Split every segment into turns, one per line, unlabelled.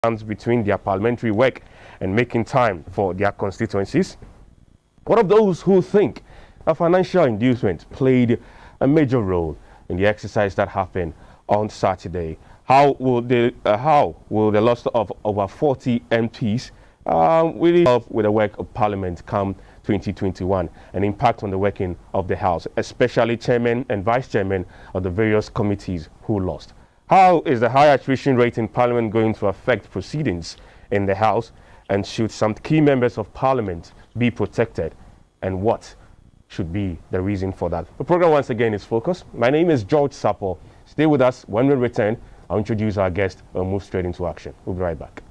balance between their parliamentary work and making time for their constituencies? One of those who think a financial inducement played a major role in the exercise that happened on Saturday. How will the loss of over 40 MPs really help with the work of Parliament come 2021 and impact on the working of the House, especially chairmen and vice chairmen of the various committees who lost? How is the high attrition rate in Parliament going to affect proceedings in the House, and should some key members of Parliament be protected, and what should be the reason for that? The program once again is Focus. My name is George Sapo. Stay with us. When we return, I'll introduce our guest and move straight into action. We'll be right back.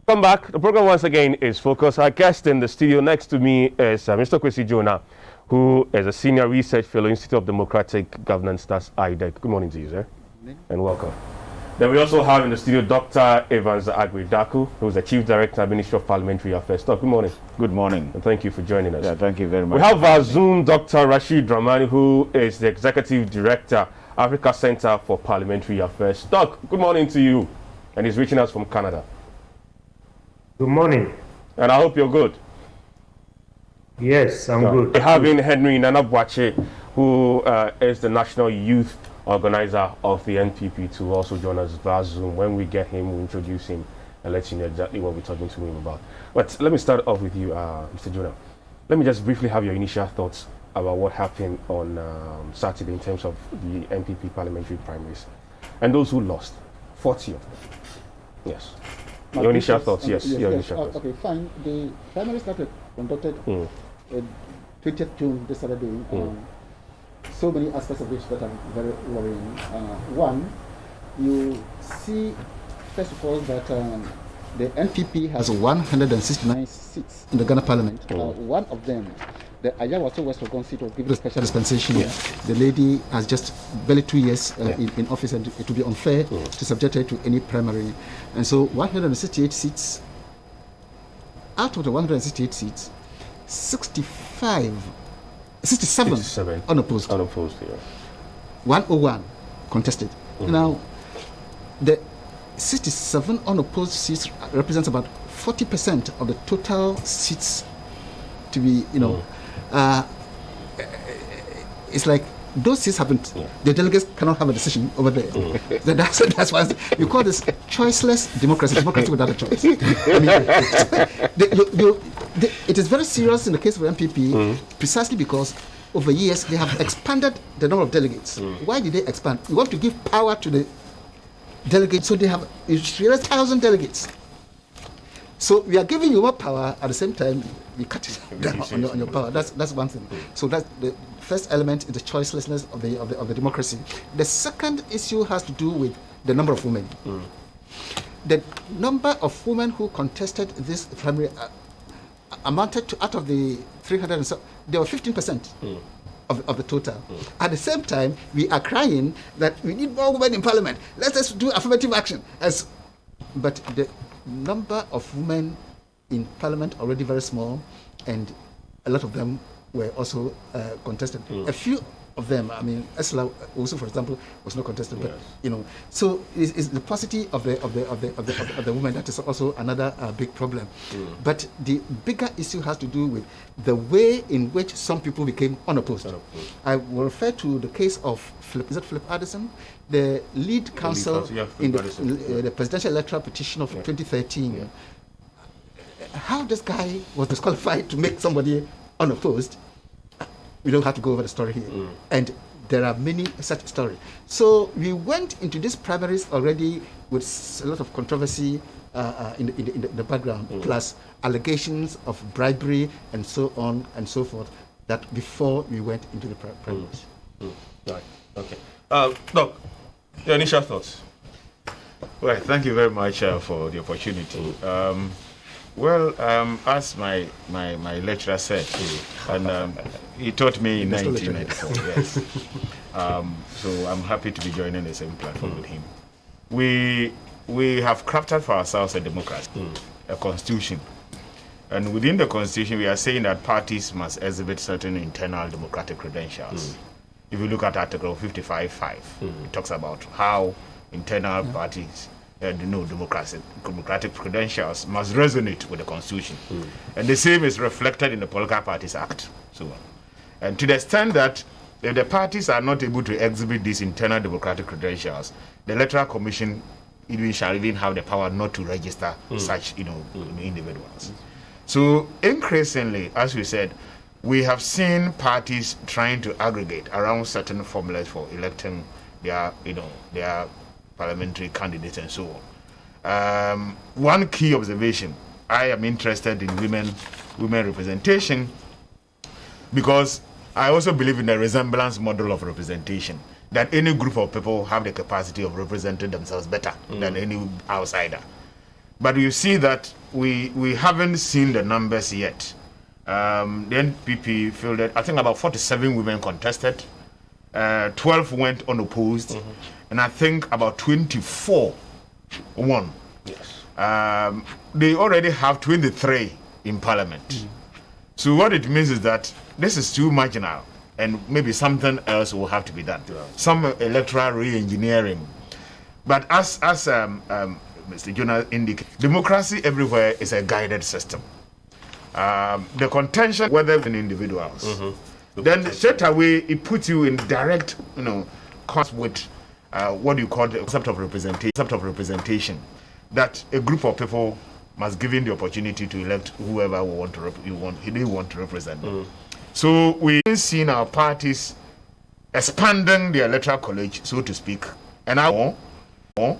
Welcome back. The program once again is Focus. Our guest in the studio next to me is Mr. Kwesi Jonah, who is a senior research fellow, Institute of Democratic Governance, that's IDEC. Good morning to you, sir. And welcome. Then we also have in the studio Dr. Evans Agri-Daku, who is the Chief Director, Ministry of Parliamentary Affairs. Doc, good morning.
Good morning.
And thank you for joining us.
Yeah, thank you very much.
We have our Zoom Dr. Rashid Dramani, who is the Executive Director, Africa Center for Parliamentary Affairs. Doc, good morning to you. And he's reaching us from Canada.
Good morning.
And I hope you're good.
Yes, I'm good.
We have in Henry Nanabwache, who is the National Youth Organizer of the NPP, to also join us via Zoom. When we get him, we'll introduce him and let you know exactly what we're talking to him about. But let me start off with you, Mr. Jonah. Let me just briefly have your initial thoughts about what happened on Saturday in terms of the NPP parliamentary primaries and those who lost, 40 of them. Yes. Your initial thoughts, yes. Your initial thoughts.
Okay, fine. The primaries that were conducted 20th June, this Saturday, so many aspects of which that are very worrying. One, you see, first of all, that the NPP has 169 seats in the Ghana Parliament. One of them, the Ayawaso West Ogun seat, was given a special dispensation. The lady has just barely 2 years in office, and it would be unfair to subject her to any primary. And so 168 seats, out of the 168 seats, 67 unopposed.
Unopposed, yeah.
101 contested. Now, the 67 unopposed seats represents about 40% of the total seats to be, it's like those seats haven't, the delegates cannot have a decision over there. That's why we call this choiceless democracy without a choice. It is very serious in the case of MPP, precisely because over years they have expanded the number of delegates. Why did they expand? We want to give power to the delegates, so they have 1,000 delegates. So we are giving you more power, at the same time we cut it down on your power. That's one thing. So that's the first element, is the choicelessness of the democracy. The second issue has to do with the number of women. The number of women who contested this primary amounted to, out of the 300, they were 15% of the total. At the same time, we are crying that we need more women in Parliament. Let us do affirmative action. But the number of women in Parliament already very small, and a lot of them were also contested. A few of them. I mean, Esla also, for example, was not contested, but so it's the paucity of the women that is also another big problem. But the bigger issue has to do with the way in which some people became unopposed. I will refer to the case of Philip Addison, the lead counsel in the presidential electoral petition of 2013. Yeah. How this guy was disqualified to make somebody unopposed, we don't have to go over the story here. And there are many such stories. So we went into these primaries already with a lot of controversy in the background, plus allegations of bribery and so on and so forth, that before we went into the primaries.
Right. Okay. Doc, your initial thoughts?
Well, thank you very much for the opportunity. As my lecturer said, and he taught me in 1994, yes. So I'm happy to be joining the same platform with him. We have crafted for ourselves a democracy, a constitution. And within the constitution, we are saying that parties must exhibit certain internal democratic credentials. If you look at Article 55.5, it talks about how internal parties, democratic credentials must resonate with the Constitution. And the same is reflected in the Political Parties Act. So on. And to the extent that if the parties are not able to exhibit these internal democratic credentials, the Electoral Commission shall even have the power not to register such individuals. So increasingly, as we said, we have seen parties trying to aggregate around certain formulas for electing their parliamentary candidates and so on. One key observation: I am interested in women representation because I also believe in the resemblance model of representation, that any group of people have the capacity of representing themselves better than any outsider. But you see that we haven't seen the numbers yet. The NPP fielded, I think, about 47 women contested. 12 went unopposed, and I think about 24 won. Yes. They already have 23 in parliament. So what it means is that this is too marginal, and maybe something else will have to be done. Yeah. Some electoral re-engineering. But as Mr. Jonah indicated, democracy everywhere is a guided system. The contention, whether in individuals, then straight away it puts you in direct, contact with what you call the concept of representation. That a group of people must give in the opportunity to elect whoever they want to represent. So we've seen our parties expanding the electoral college, so to speak, and now more,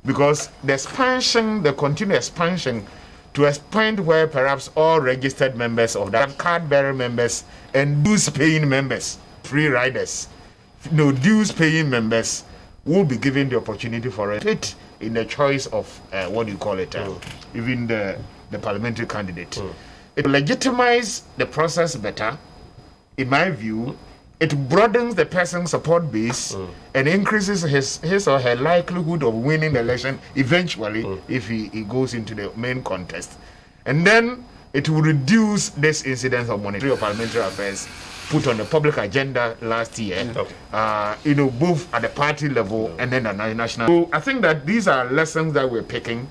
because the continued expansion to a point where perhaps all registered members of that card-bearer members and dues-paying members, free riders, dues-paying members will be given the opportunity for a fit in the choice of even the parliamentary candidate. It legitimizes the process better, in my view. It broadens the person's support base and increases his or her likelihood of winning the election eventually if he goes into the main contest. And then it will reduce this incidence of monetary or parliamentary affairs put on the public agenda last year, both at the party level and then at the national. So I think that these are lessons that we're picking.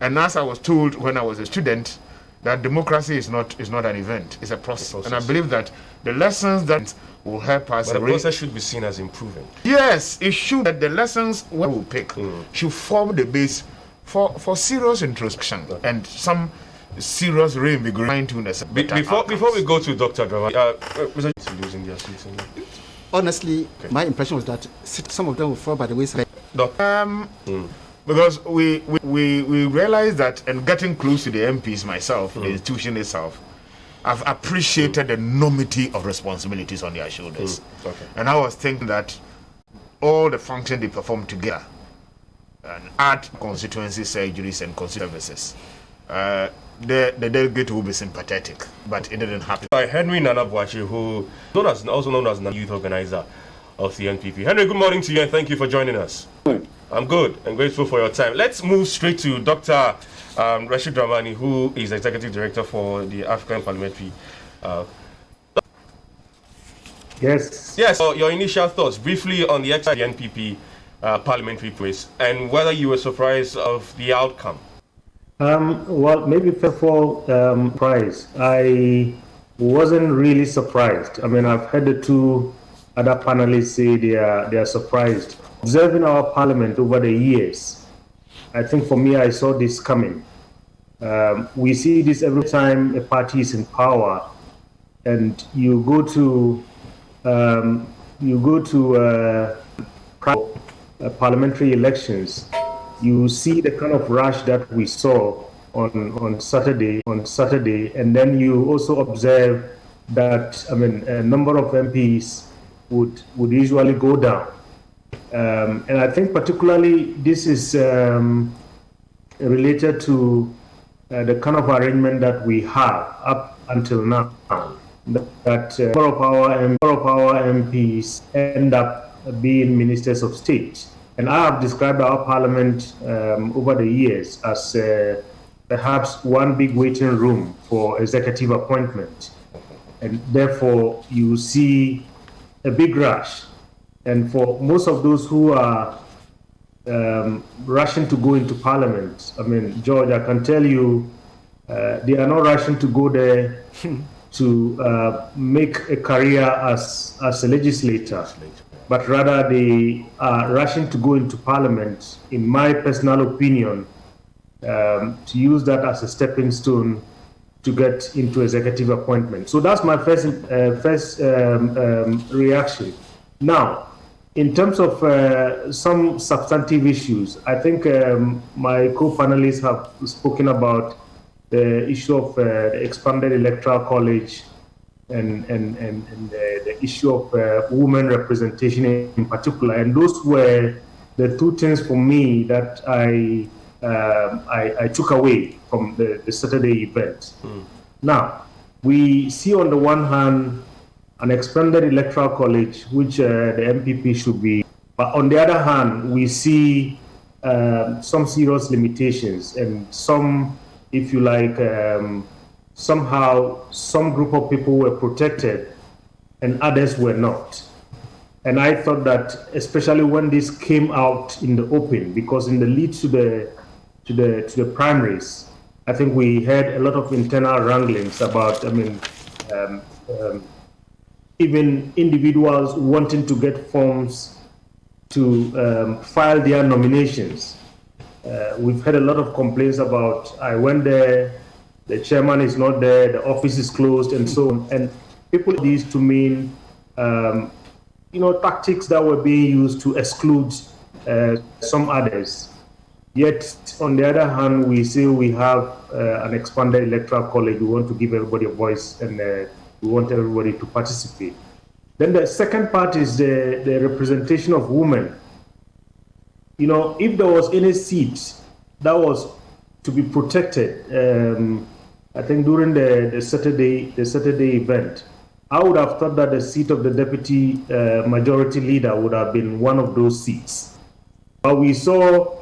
And as I was told when I was a student, that democracy is not an event, it's a process. And I believe that the lessons that will help us.
But the process should be seen as improving.
Yes, it should. That the lessons we will pick should form the base for serious introspection and some serious reinvigorating.
Before we go to Dr. Drama, Mr. losing their seats.
Honestly, my impression was that some of them will fall by the wayside.
Because we realized that, and getting close to the MPs myself, the institution itself, I've appreciated the enormity of responsibilities on their shoulders. And I was thinking that all the functions they perform together, and add constituency surgeries and services, the delegate will be sympathetic, but it didn't happen.
By Henry Nana Boachi, who also known as the youth organizer of the NPP. Henry, good morning to you and thank you for joining us. I'm good and grateful for your time. Let's move straight to Dr. Rashid Dramani, who is Executive Director for the African Parliamentary.
Yes.
Yes, so your initial thoughts briefly on the exercise of the NPP parliamentary quiz and whether you were surprised of the outcome.
Well, maybe first of all, surprised. I wasn't really surprised. I mean, I've heard the two other panelists say they are surprised. Observing our parliament over the years, I think for me, I saw this coming. We see this every time a party is in power, and you go to parliamentary elections. You see the kind of rush that we saw on Saturday, and then you also observe that a number of MPs would usually go down, and I think particularly this is related to the kind of arrangement that we have up until now. That more of our MPs end up being ministers of state. And I have described our parliament over the years as perhaps one big waiting room for executive appointment. And therefore, you see a big rush. And for most of those who are rushing to go into parliament, I mean, George, I can tell you, they are not rushing to go there to make a career as a legislator, but rather they are rushing to go into parliament, in my personal opinion, to use that as a stepping stone to get into executive appointment. So that's my first reaction. Now, in terms of some substantive issues, I think my co-panelists have spoken about the issue of the expanded electoral college and the issue of women representation in particular. And those were the two things for me that I took away from the Saturday event. Now, we see on the one hand an expanded electoral college, which the MPP should be. But on the other hand, we see some serious limitations and some, if you like, somehow some group of people were protected and others were not. And I thought that, especially when this came out in the open, because in the lead to the primaries, I think we had a lot of internal wranglings about, even individuals wanting to get forms to file their nominations. We've had a lot of complaints about, I went there, the chairman is not there, the office is closed, and so on. And people these to mean, tactics that were being used to exclude some others. Yet, on the other hand, we say we have an expanded electoral college. We want to give everybody a voice, and we want everybody to participate. Then the second part is the representation of women. If there was any seat that was to be protected, I think during the Saturday event, I would have thought that the seat of the deputy majority leader would have been one of those seats. But we saw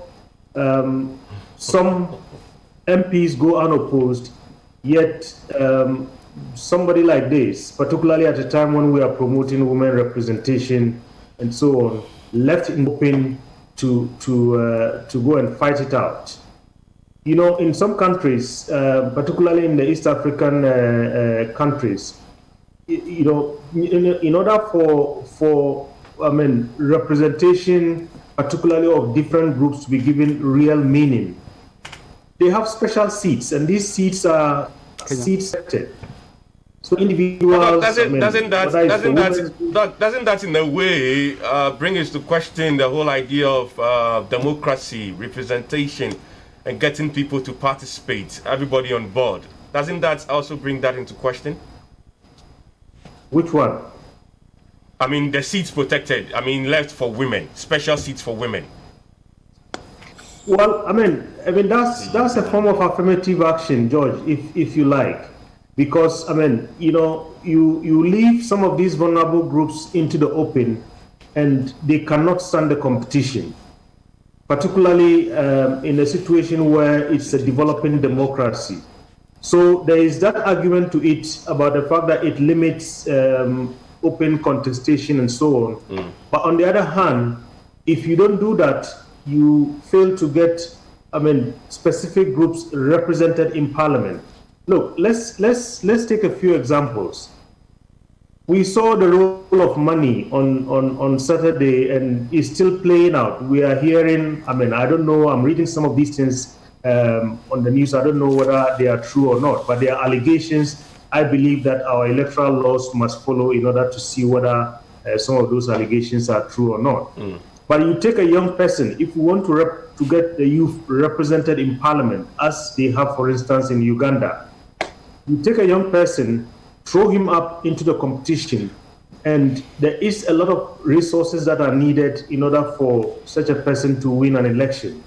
some MPs go unopposed, yet somebody like this, particularly at a time when we are promoting women representation and so on, left it open to go and fight it out. In some countries, particularly in the East African countries, in order for representation, particularly of different groups, to be given real meaning, they have special seats, and these seats are seats selected. So individuals.
Doesn't that in a way bring us to question the whole idea of democracy, representation, and getting people to participate, everybody on board? Doesn't that also bring that into question?
Which one?
The seats protected. Left for women, special seats for women.
Well, that's a form of affirmative action, George, if you like, because you leave some of these vulnerable groups into the open, and they cannot stand the competition, particularly in a situation where it's a developing democracy. So there is that argument to it about the fact that it limits open contestation and so on. But on the other hand, if you don't do that, you fail to get, specific groups represented in parliament. Look, let's take a few examples. We saw the role of money on Saturday, and it's still playing out. We are hearing, I don't know, I'm reading some of these things on the news. I don't know whether they are true or not, but there are allegations. I believe that our electoral laws must follow in order to see whether some of those allegations are true or not. But you take a young person, if you want to get the youth represented in parliament, as they have, for instance, in Uganda, you take a young person, throw him up into the competition, and there is a lot of resources that are needed in order for such a person to win an election.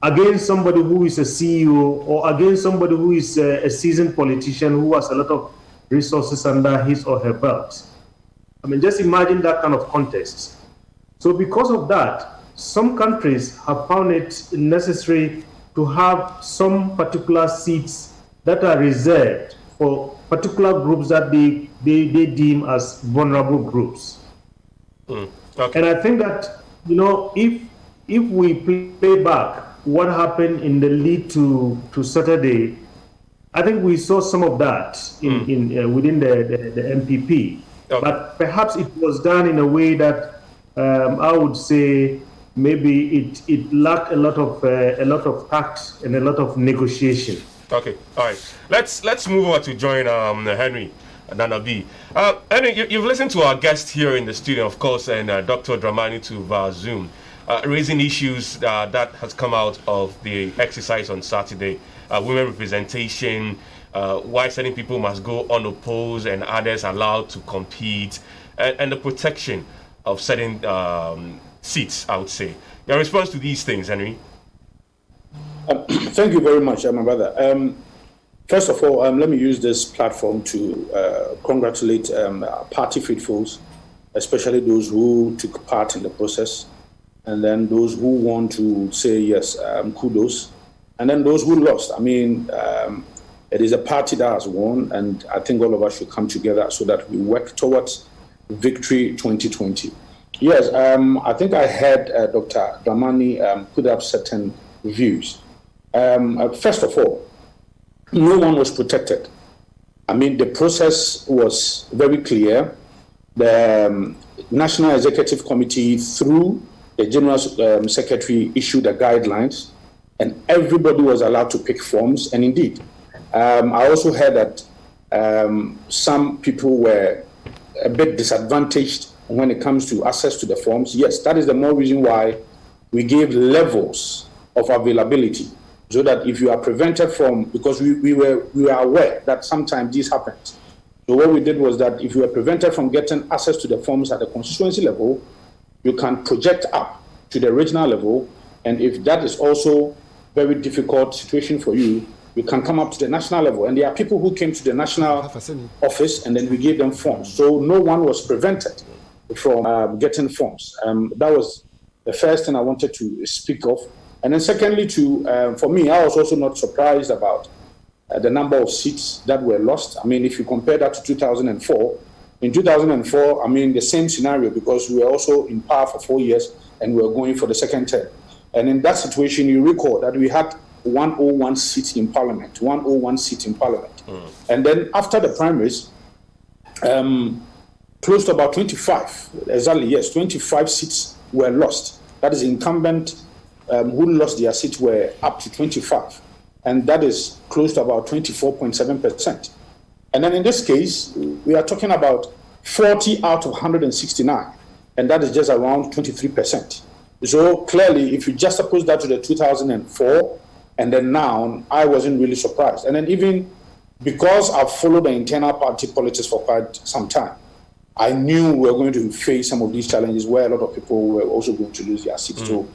Against somebody who is a CEO, or against somebody who is a seasoned politician who has a lot of resources under his or her belt. Just imagine that kind of context. So because of that, some countries have found it necessary to have some particular seats that are reserved for particular groups that they deem as vulnerable groups. Okay. And I think that, if we play back what happened in the lead to Saturday, I think we saw some of that within the MPP. Okay. But perhaps it was done in a way that I would say maybe it lacked a lot of tact and a lot of negotiation.
Okay, all right. Let's move on to join Henry Nanabi. Henry, you've listened to our guest here in the studio, of course, and Dr. Dramani via Zoom, raising issues that has come out of the exercise on Saturday, women representation, why certain people must go unopposed and others allowed to compete, and the protection of certain seats, I would say. Your response to these things, Henry?
Thank you very much, my brother. First of all, let me use this platform to congratulate party faithfuls, especially those who took part in the process, and then those who want to say yes, kudos, and then those who lost. It is a party that has won, and I think all of us should come together so that we work towards Victory 2020. Yes, I think I heard Dr. Dramani put up certain views. First of all, no one was protected. The process was very clear. The National Executive Committee, through the General Secretary, issued the guidelines, and everybody was allowed to pick forms. And indeed, I also heard that some people were a bit disadvantaged when it comes to access to the forms. Yes, that is the more reason why we gave levels of availability, so that if you are prevented from, because we were aware that sometimes this happens. So what we did was that if you are prevented from getting access to the forms at the constituency level, you can project up to the regional level, and if that is also very difficult situation for you, you can come up to the national level. And there are people who came to the national office, and then we gave them forms. So no one was prevented from getting forms. That was the first thing I wanted to speak of. And then secondly, for me, I was also not surprised about the number of seats that were lost. If you compare that to 2004, in 2004, the same scenario, because we were also in power for 4 years and we were going for the second term. And in that situation, you recall that we had 101 seats in parliament, 101 seats in parliament. And then after the primaries, close to about 25, exactly, yes, 25 seats were lost. That is incumbent who lost their seats were up to 25. And that is close to about 24.7%. And then in this case, we are talking about 40 out of 169. And that is just around 23%. So clearly, if you just juxtapose that to the 2004, and then now, I wasn't really surprised. And then even because I've followed the internal party politics for quite some time, I knew we were going to face some of these challenges where a lot of people were also going to lose their seats. So